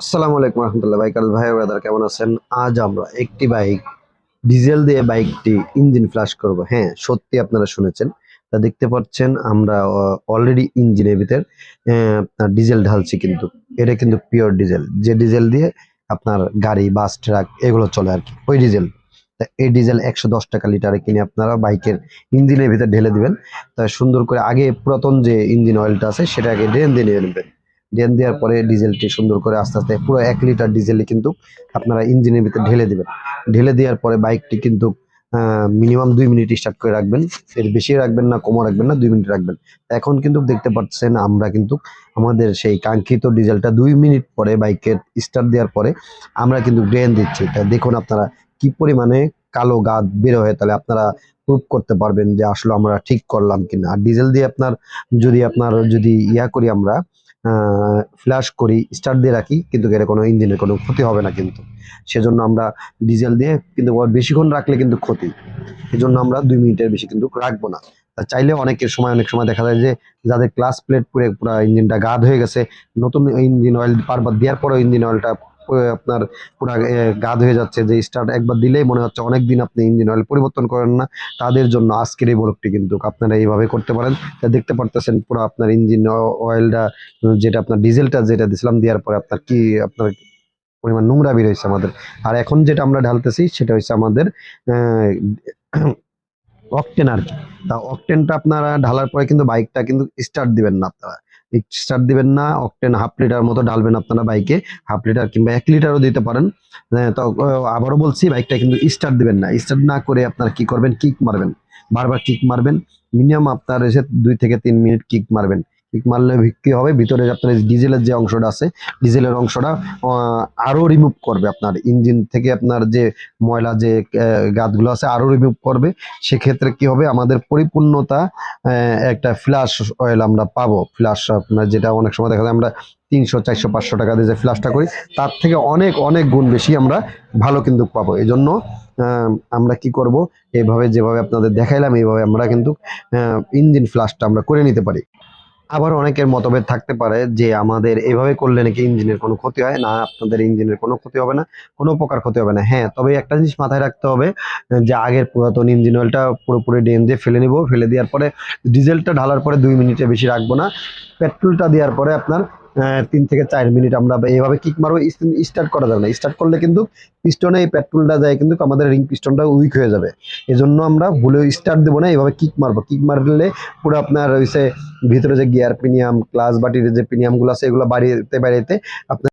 আসসালামু আলাইকুম রহমতুল্লাহ। বাইকার ভাই ব্রাদার কেমন আছেন? আজ আমরা একটি বাইক ডিজেল দিয়ে বাইকটি ইঞ্জিন ফ্লাশ করব। হ্যাঁ, সত্যি আপনারা শুনেছেন। তা দেখতে পাচ্ছেন আমরা অলরেডি ইঞ্জিনের ভিতর আপনার ডিজেল ঢালছি, কিন্তু এটা কিন্তু পিওর ডিজেল, যে ডিজেল দিয়ে আপনার গাড়ি বাস ট্রাক এগুলো চলে আর কি, ওই ডিজেল। তা এই ডিজেল 110 টাকা লিটারে কিনে আপনারা বাইকের ইঞ্জিনের ভিতর ঢেলে দিবেন। তা সুন্দর করে আগে পুরাতন যে ইঞ্জিন অয়েলটা আছে সেটা আগে ড্রেন দিয়ে নিয়ে নেবেন। ড্রেন দেওয়ার পরে ডিজেলটি সুন্দর করে আস্তে আস্তে পুরো 1 লিটার ডিজেলই কিন্তু আপনারা ইঞ্জিনের ভিতরে ঢেলে দিবেন। ঢেলে দেওয়ার পরে বাইকটি কিন্তু মিনিমাম 2 মিনিট স্টার্ট করে রাখবেন। এর বেশি রাখবেন না, কমও রাখবেন না, 2 মিনিট রাখবেন। এখন কিন্তু দেখতে পাচ্ছেন আমরা কিন্তু আমাদের সেই কাঙ্ক্ষিত ডিজেলটা 2 মিনিট পরে বাইকের স্টার্ট দেওয়ার পরে আমরা কিন্তু ড্রেন দিচ্ছি। তা দেখুন আপনারা কি পরিমাণে কালো গাদ বের হয়ে, তাহলে আপনারা প্রুভ করতে পারবেন যে আসলে আমরা ঠিক করলাম কিনা। আর ডিজেল দিয়ে আপনার যদি ইয়া করি, আমরা ফ্ল্যাশ করি, স্টার্ট দিয়ে রাখি, কিন্তু এর কোনো ইঞ্জিনের কোনো ক্ষতি হবে না কিন্তু। সেজন্য আমরা ডিজেল দিয়ে কিন্তু বেশিক্ষণ রাখলে কিন্তু ক্ষতি। এজন্য আমরা 2 মিনিটের বেশি কিন্তু রাখবো না। তা চাইলে অনেক সময় দেখা যায় যে যাদের ক্লাস প্লেট পুরো পুরো ইঞ্জিনটা গাদ হয়ে গেছে, নতুন ইঞ্জিন অয়েল বারবার দেওয়ার পরে ইঞ্জিন অয়েলটা আপনার পুরো গাদ হয়ে যাচ্ছে, যে স্টার্ট একবার দিলেই মনে হচ্ছে অনেকদিন আপনি ইঞ্জিন অয়েল পরিবর্তন করেন না। তাদের জন্য আজকের এই ব্লগটি কিন্তু আপনারা এইভাবে করতে পারেন। তা দেখতে পারতেছেন পুরো আপনার ইঞ্জিন অয়েলটা, যেটা আপনার ডিজেলটা যেটা দিছিলাম দেওয়ার পরে আপনার পরিমাণ নোংরা বের হয়েছে আমাদের। আর এখন যেটা আমরা ঢালতেছি সেটা হচ্ছে আমাদের অকটেন আর কি। তা অকটেনটা আপনারা ঢালার পরে কিন্তু বাইকটা কিন্তু স্টার্ট দিবেন না, আপনারা স্টার্ট দিবেন না। অকটেন হাফ লিটার মতো ঢালবেন আপনারা বাইকে, হাফ লিটার কিংবা 1 লিটারও দিতে পারেন। তো আবারও বলছি, বাইকটা কিন্তু স্টার্ট দিবেন না। স্টার্ট না করে আপনারা কি করবেন, কিক মারবেন, বারবার কিক মারবেন। মিনিমাম আপনার এসে 2 থেকে 3 মিনিট কিক মারবেন। কিক মারলে কি হবে, ভিতরে আপনার ডিজেলের যে অংশটা আছে, ডিজেলের অংশটা আরো রিমুভ করবে, আপনার ইঞ্জিন থেকে আপনার যে ময়লা যে গাদগুলো আছে আরো রিমুভ করবে। সেক্ষেত্রে কি হবে, আমাদের পরিপূর্ণতা একটা ফ্ল্যাশ অয়েল আমরা পাবো। ফ্ল্যাশ আপনার যেটা অনেক সময় দেখা যায় আমরা 300 400 500 টাকা দিয়ে যে ফ্ল্যাশটা করি, তার থেকে অনেক অনেক গুণ বেশি আমরা ভালো কিন্তু পাবো। এই জন্য আমরা কি করব, এইভাবে যেভাবে আপনাদের দেখাইলাম এইভাবে আমরা কিন্তু ইঞ্জিন ফ্ল্যাশটা আমরা করে নিতে পারি। আবার অনেকের মতভেদ থাকতে পারে যে আমাদের এভাবে করলে নাকি ইঞ্জিনের কোনো ক্ষতি হয় না। আপনাদের ইঞ্জিনের কোনো ক্ষতি হবে না, কোনো প্রকার ক্ষতি হবে না। হ্যাঁ, তবে একটা জিনিস মাথায় রাখতে হবে, যে আগের পুরাতন ইঞ্জিন অয়েলটা পুরোপুরি ড্রেন দিয়ে ফেলে নিব। ফেলে দেওয়ার পরে ডিজেলটা ঢালার পরে 2 মিনিটের বেশি রাখবো না। পেট্রোলটা দেওয়ার পরে আপনার 3 থেকে 4 মিনিট আমরা এইভাবে কিক মারবো। স্টার্ট করা যাবে না। স্টার্ট করলে কিন্তু পিস্টনে এই পেট্রোলটা যায় কিন্তু আমাদের রিং পিস্টনটা উইক হয়ে যাবে। এজন্য আমরা ভুলে স্টার্ট দেবো না, এইভাবে কিক মারবো। কিক মারলে পুরো আপনার হইছে ভিতরে যে গিয়ার পিনিয়াম, ক্লাচ বাটির যে পিনিয়াম গুলো আছে, এগুলো বাড়িতে আপনার